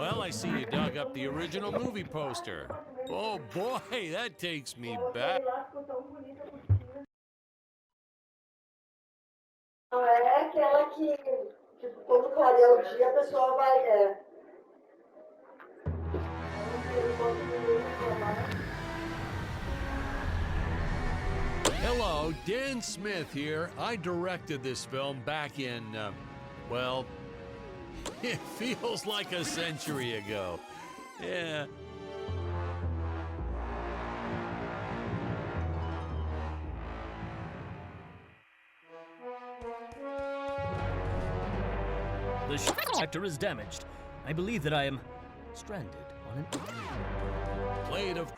Well, I see you dug up the original movie poster. Oh boy, that takes me back. Não é aquela que, tipo, quando clarear o dia, a pessoa vai. Hello, Dan Smith here. I directed this film back in, well, it feels like a century ago. Yeah. The reactor is damaged. I believe that I am stranded on an Plate of...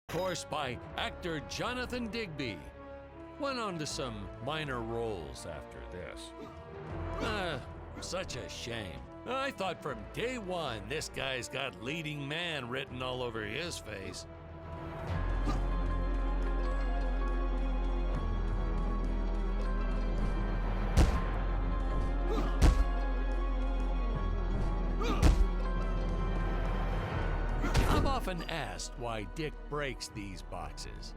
course by actor Jonathan Digby. Went on to some minor roles after this. Such a shame. I thought from day one this guy's got leading man written all over his face. I've often asked why Dick breaks these boxes.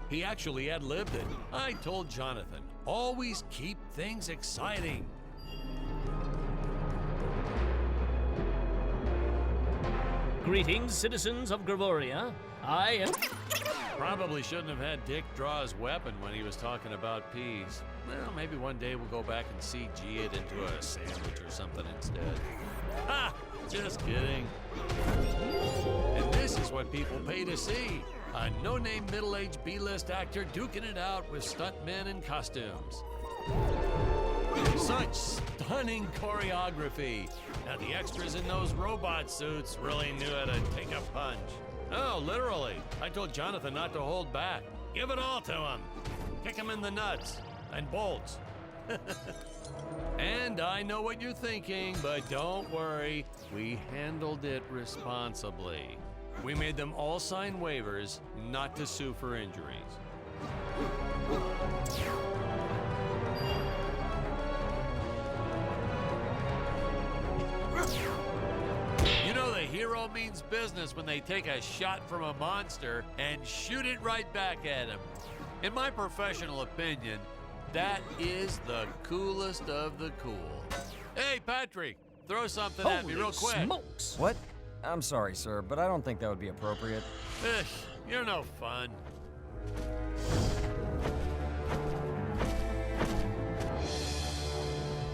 He actually ad-libbed it. I told Jonathan, always keep things exciting. Greetings, citizens of Gravoria. I am... Probably shouldn't have had Dick draw his weapon when he was talking about peas. Well, maybe one day we'll go back and CG it into a sandwich or something instead. Ha! Just kidding. And this is what people pay to see. A no-name middle-aged B-list actor duking it out with stuntmen in costumes. Such stunning choreography. Now the extras in those robot suits really knew how to take a punch. Oh, literally. I told Jonathan not to hold back. Give it all to him. Kick him in the nuts and bolts. And I know what you're thinking, but don't worry. We handled it responsibly. We made them all sign waivers not to sue for injuries. You know the hero means business when they take a shot from a monster and shoot it right back at him. In my professional opinion, that is the coolest of the cool. Hey, Patrick, throw something at me real quick. Smokes! What? I'm sorry, sir, but I don't think that would be appropriate. You're no fun.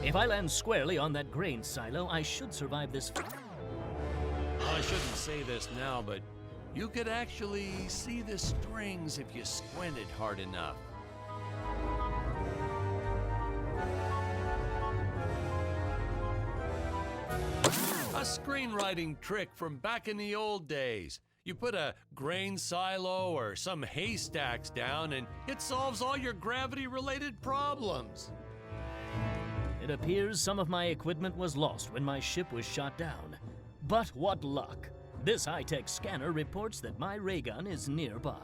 If I land squarely on that grain silo, I should survive this. Well, I shouldn't say this now, but you could actually see the strings if you squinted hard enough. A screenwriting trick from back in the old days. You put a grain silo or some haystacks down and it solves all your gravity-related problems. It appears some of my equipment was lost when my ship was shot down. But what luck! This high-tech scanner reports that my ray gun is nearby.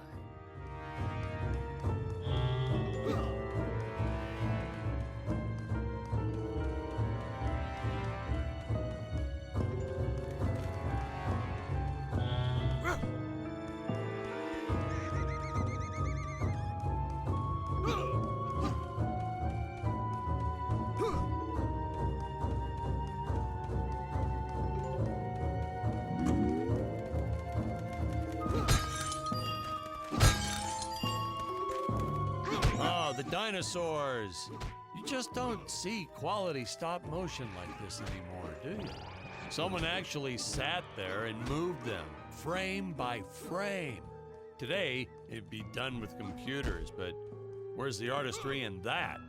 The dinosaurs. You just don't see quality stop motion like this anymore, do you? Someone actually sat there and moved them, frame by frame. Today, it'd be done with computers, but where's the artistry in that?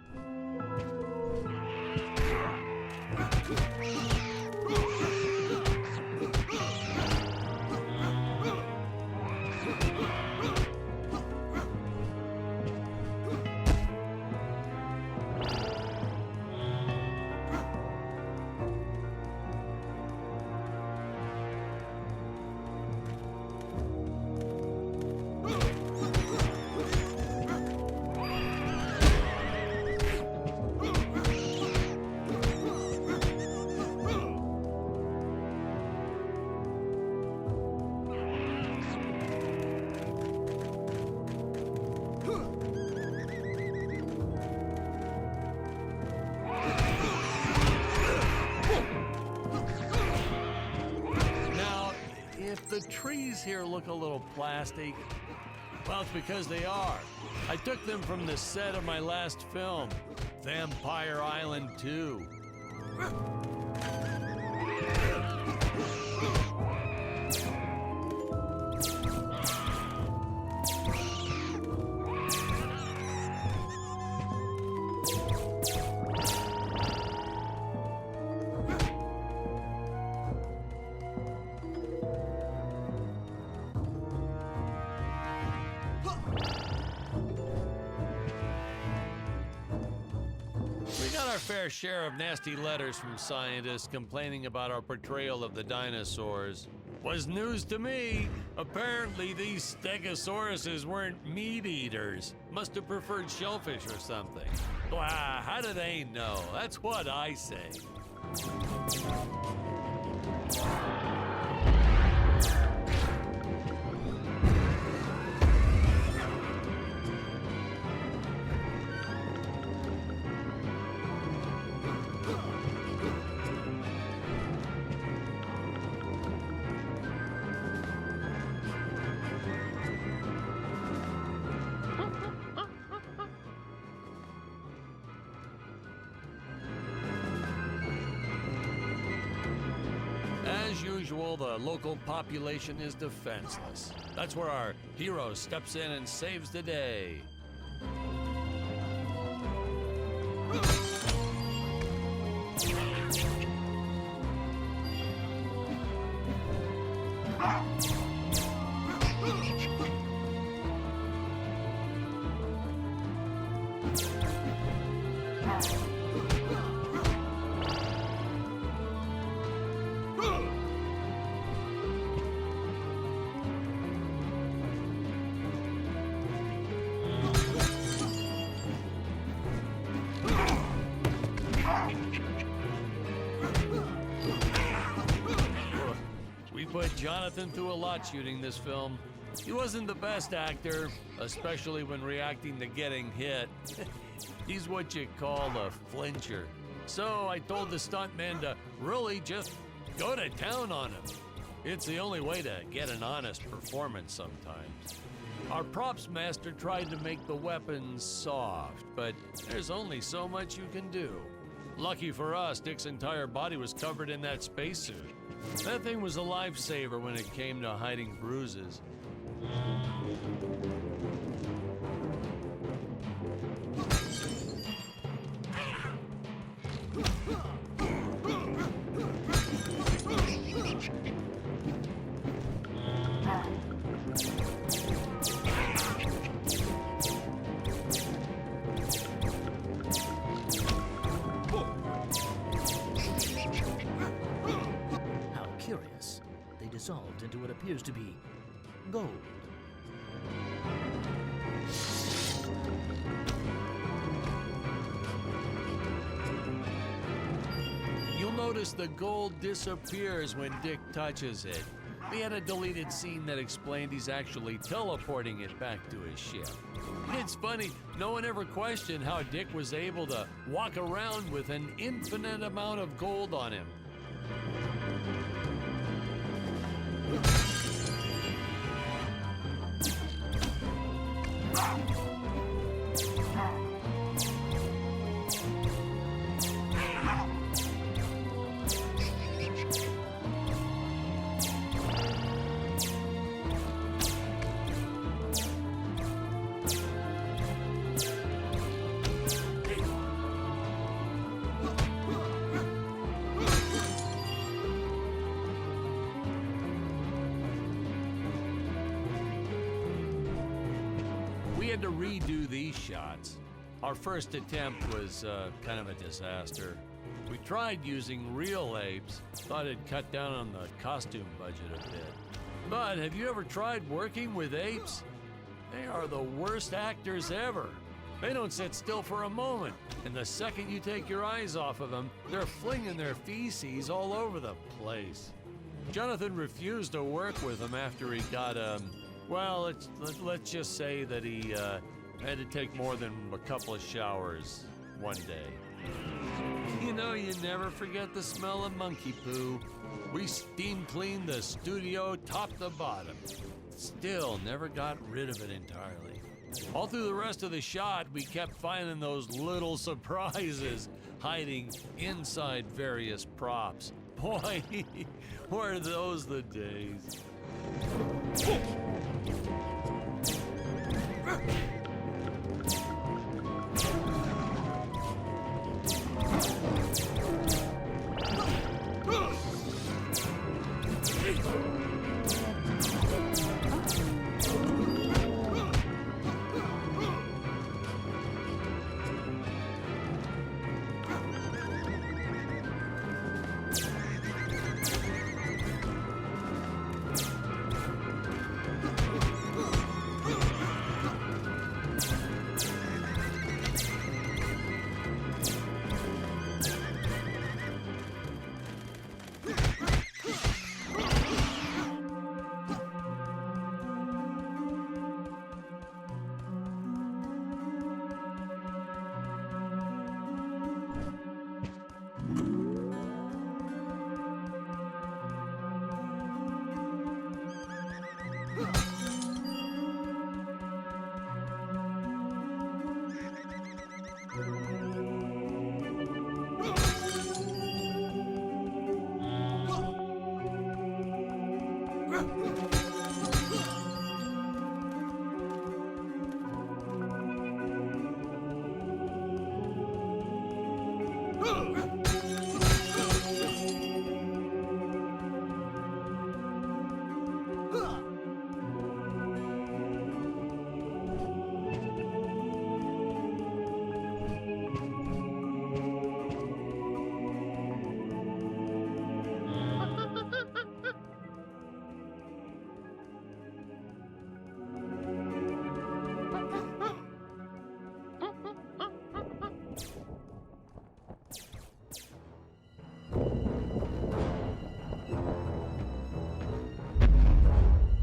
these here look a little plastic? Well, it's because they are. I took them from the set of my last film, Vampire Island 2. We got our fair share of nasty letters from scientists complaining about our portrayal of the dinosaurs. Was news to me. Apparently, these stegosauruses weren't meat eaters. Must have preferred shellfish or something. Wow, how do they know? That's what I say. As usual, the local population is defenseless. That's where our hero steps in and saves the day. We put Jonathan through a lot shooting this film. He wasn't the best actor, especially when reacting to getting hit. He's what you call a flincher. So I told the stuntman to really just go to town on him. It's the only way to get an honest performance sometimes. Our props master tried to make the weapons soft, but there's only so much you can do. Lucky for us, Dick's entire body was covered in that spacesuit. That thing was a lifesaver when it came to hiding bruises. How curious. They dissolved into what appears to be gold. You'll notice the gold disappears when Dick touches it. We had a deleted scene that explained he's actually teleporting it back to his ship. It's funny, no one ever questioned how Dick was able to walk around with an infinite amount of gold on him. We had to redo these shots. Our first attempt was kind of a disaster. We tried using real apes, thought it'd cut down on the costume budget a bit. But have you ever tried working with apes? They are the worst actors ever. They don't sit still for a moment, and the second you take your eyes off of them, they're flinging their feces all over the place. Jonathan refused to work with them after he got, well, let's just say that he had to take more than a couple of showers one day. You know, you never forget the smell of monkey poo. We steam cleaned the studio top to bottom. Still never got rid of it entirely. All through the rest of the shot, we kept finding those little surprises hiding inside various props. Boy, were those the days.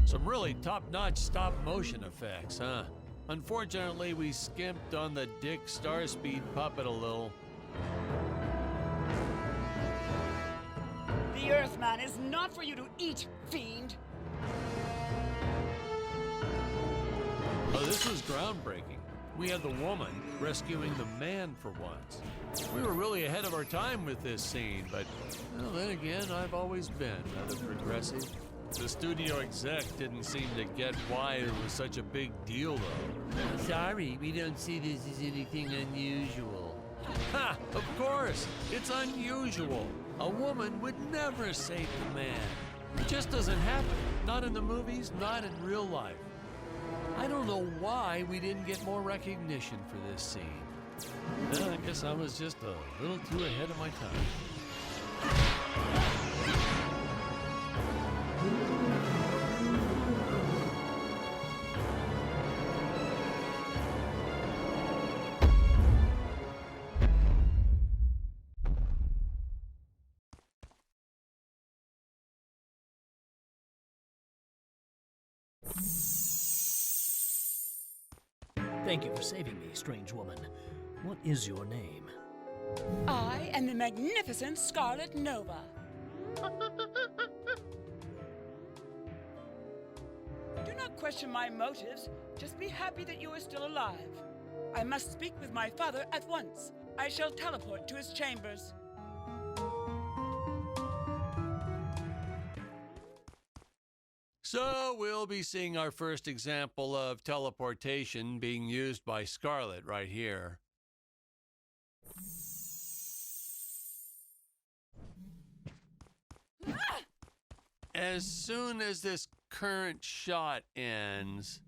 Some really top-notch stop-motion effects, huh? Unfortunately, we skimped on the Dick Starspeed puppet a little. The Earthman is not for you to eat, fiend! Oh, this was groundbreaking. We had the woman rescuing the man for once. We were really ahead of our time with this scene, but well, then again, I've always been rather progressive. The studio exec didn't seem to get why it was such a big deal, though. Sorry, we don't see this as anything unusual. Ha! Of course! It's unusual. A woman would never save the man. It just doesn't happen. Not in the movies, not in real life. I don't know why we didn't get more recognition for this scene. Well, I guess I was just a little too ahead of my time. Thank you for saving me, strange woman. What is your name? I am the magnificent Scarlet Nova. Do not question my motives. Just be happy that you are still alive. I must speak with my father at once. I shall teleport to his chambers. So we'll be seeing our first example of teleportation being used by Scarlet right here. As soon as this current shot ends,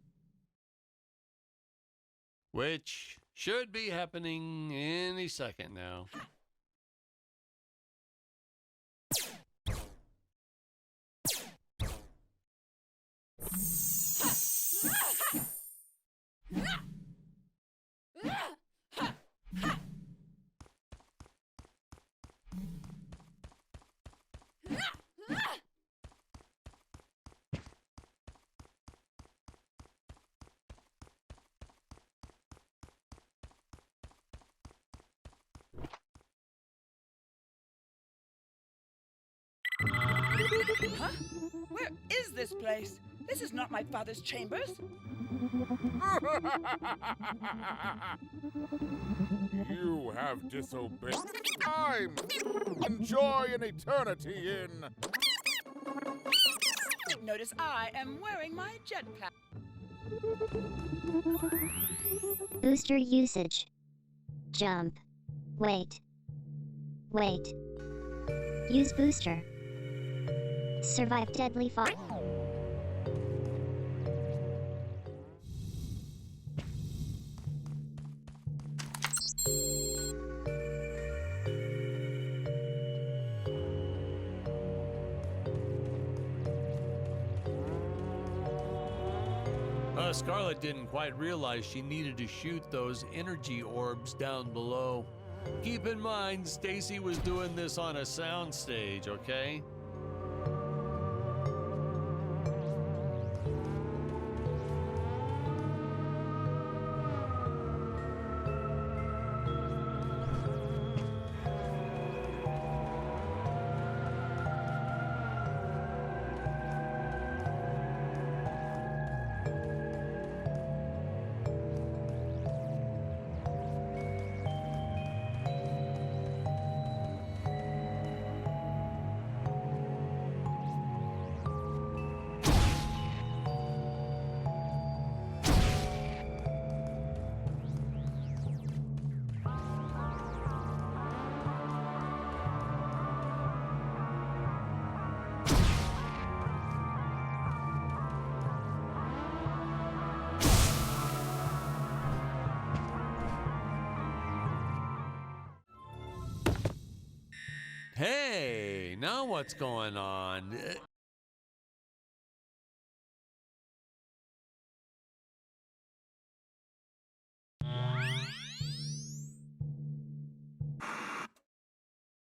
which should be happening any second now. Huh? Where is this place? This is not my father's chambers. You have disobeyed. Time! Enjoy an eternity in. Notice I am wearing my jetpack. Booster usage. Jump. Wait. Wait. Use booster. Survive deadly fall. Scarlet didn't quite realize she needed to shoot those energy orbs down below. Keep in mind, Stacy was doing this on a soundstage, okay? Hey, now what's going on?